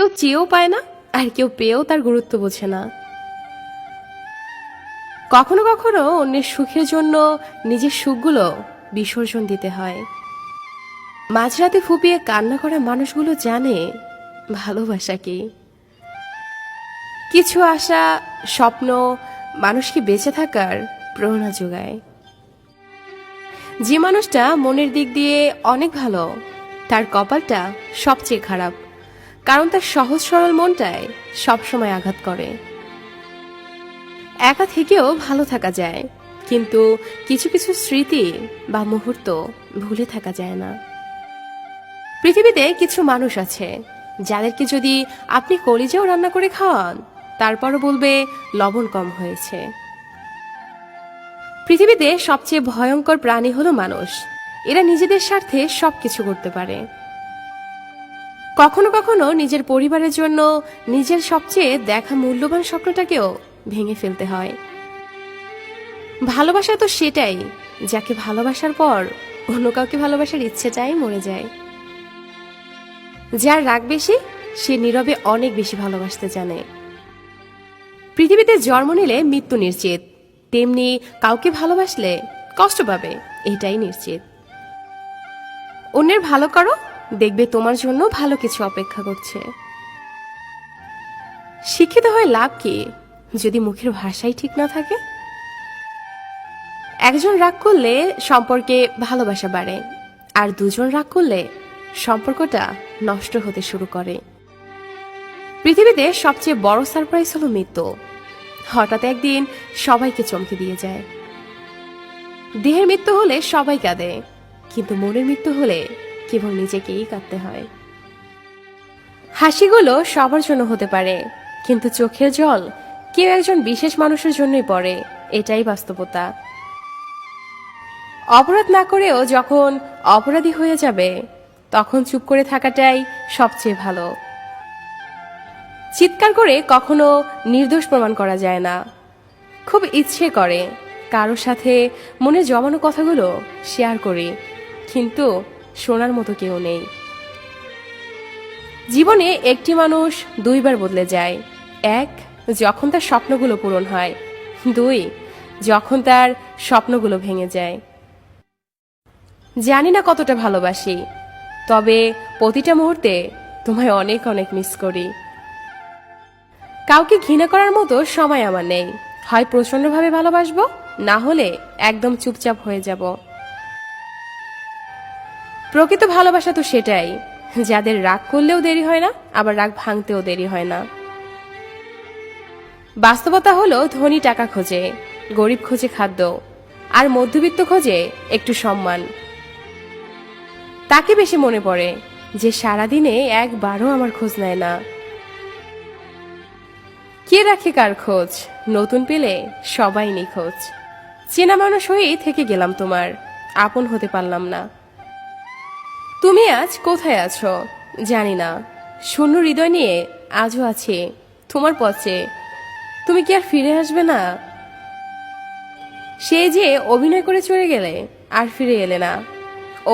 কেউ চেয়েও পায় না, আর কেউ পেয়েও তার গুরুত্ব বোঝে না। কখনো কখনো অন্যের সুখের জন্য নিজের সুখগুলো বিসর্জন দিতে হয়। মাঝরাতে ফুপিয়ে কান্না করা মানুষগুলো জানে ভালোবাসা কি। কিছু আশা, স্বপ্ন মানুষকে বেঁচে থাকার প্রেরণা যোগায়। যে মানুষটা মনের দিক দিয়ে অনেক ভালো, তার কপালটা সবচেয়ে খারাপ, কারণ তার সহজ সরল মনটায় সবসময় আঘাত করে। একা থেকেও ভালো থাকা যায়, কিন্তু কিছু কিছু স্মৃতি বা মুহূর্ত ভুলে থাকা যায় না। পৃথিবীতে কিছু মানুষ আছে যাদেরকে যদি আপনি কলিজাও রান্না করে খাওয়ান, তারপরও বলবে লবণ কম হয়েছে। পৃথিবীতে সবচেয়ে ভয়ঙ্কর প্রাণী হলো মানুষ। এরা নিজেদের স্বার্থে সবকিছু করতে পারে। কখনো কখনো নিজের পরিবারের জন্য নিজের সবচেয়ে দেখা মূল্যবান স্বপ্নটাকেও ভেঙে ফেলতে হয়। ভালোবাসা তো সেটাই, যাকে ভালোবাসার পর অন্য কাউকে ভালোবাসার ইচ্ছেটাই মরে যায়। যার রাগ বেশি, সে নীরবে অনেক বেশি ভালোবাসতে জানে। পৃথিবীতে জন্ম নিলে মৃত্যু নিশ্চিত, তেমনি কাউকে ভালোবাসলে কষ্ট পাবে, এটাই নিশ্চিত। অন্যের ভালো করো, দেখবে তোমার জন্য ভালো কিছু অপেক্ষা করছে। শিক্ষিত হয়ে লাভ কি যদি মুখের ভাষাই ঠিক না থাকে? একজন রাগ করলে সম্পর্কে ভালোবাসা বাড়ে, আর দুজন রাগ করলে সম্পর্কটা নষ্ট হতে শুরু করে। পৃথিবীতে সবচেয়ে বড় সারপ্রাইজ হলো মৃত্যু। হঠাৎ একদিন সবাইকে চমকে দিয়ে যায়। দেহের মৃত্যু হলে সবাই কাঁদে, কিন্তু মনের মৃত্যু হলে কেবল নিজেকেই কাঁদতে হয়। হাসিগুলো সবার জন্য হতে পারে, কিন্তু চোখের জল কেউ একজন বিশেষ মানুষের জন্যই পড়ে, এটাই বাস্তবতা। অপরাধ না করেও যখন অপরাধী হয়ে যাবে, তখন চুপ করে থাকাটাই সবচেয়ে ভালো। চিৎকার করে কখনো নির্দোষ প্রমাণ করা যায় না। খুব ইচ্ছে করে কারোর সাথে মনে জমানো কথাগুলো শেয়ার করি, কিন্তু শোনার মতো কেউ নেই। জীবনে একটি মানুষ দুইবার বদলে যায়। এক, যখন তার স্বপ্নগুলো পূরণ হয়। দুই, যখন তার স্বপ্নগুলো ভেঙে যায়। জানি না কতটা ভালোবাসি, তবে প্রতিটা মুহূর্তে তোমায় অনেক অনেক মিস করি। কাউকে ঘৃণা করার মতো সময় আমার নেই। হয় প্রচন্ডভাবে ভালোবাসবো, না হলে একদম চুপচাপ হয়ে যাব। প্রকৃত ভালোবাসা তো সেটাই, যাদের রাগ করলেও দেরি হয় না, আবার রাগ ভাঙতেও দেরি হয় না। বাস্তবতা হলো ধনী টাকা খোঁজে, গরিব খোঁজে খাদ্য, আর মধ্যবিত্ত খোঁজে একটু সম্মান। তাকে বেশি মনে পড়ে যে সারাদিনে একবারও আমার খোঁজ নেয় না। কে রাখে কার খোঁজ? নতুন পেলে সবাই নিখোঁজ। চেনা মানুষ হয়েই থেকে গেলাম তোমার, আপন হতে পারলাম না। তুমি আজ কোথায় আছো জানি না, শূন্য হৃদয় নিয়ে আজও আছি তোমার পথে। তুমি কি আর ফিরে আসবে না? সে যে অভিনয় করে চলে গেলে আর ফিরে এলে না।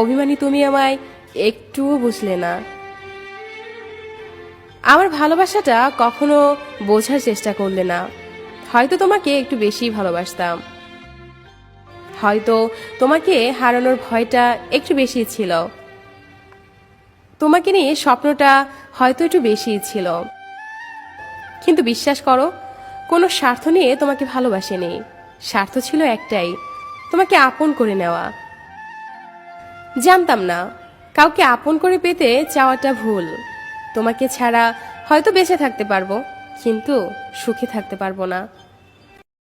অভিমানী তুমি আমায় একটুও বুঝলে না। আমার ভালোবাসাটা কখনো বোঝার চেষ্টা করলে না। হয়তো তোমাকে একটু বেশি ভালোবাসতাম, হয়তো তোমাকে হারানোর ভয়টা একটু বেশি ছিল, তোমাকে নিয়ে স্বপ্নটা হয়তো একটু বেশি ছিল। কিন্তু বিশ্বাস করো, কোনো স্বার্থ নিয়ে তোমাকে ভালোবাসিনি। স্বার্থ ছিল একটাই, তোমাকে আপন করে নেওয়া। জানতাম না কাউকে আপন করে পেতে চাওয়াটা ভুল। তোমাকে ছাড়া হয়তো বেঁচে থাকতে পারবো, কিন্তু সুখে থাকতে পারবো না।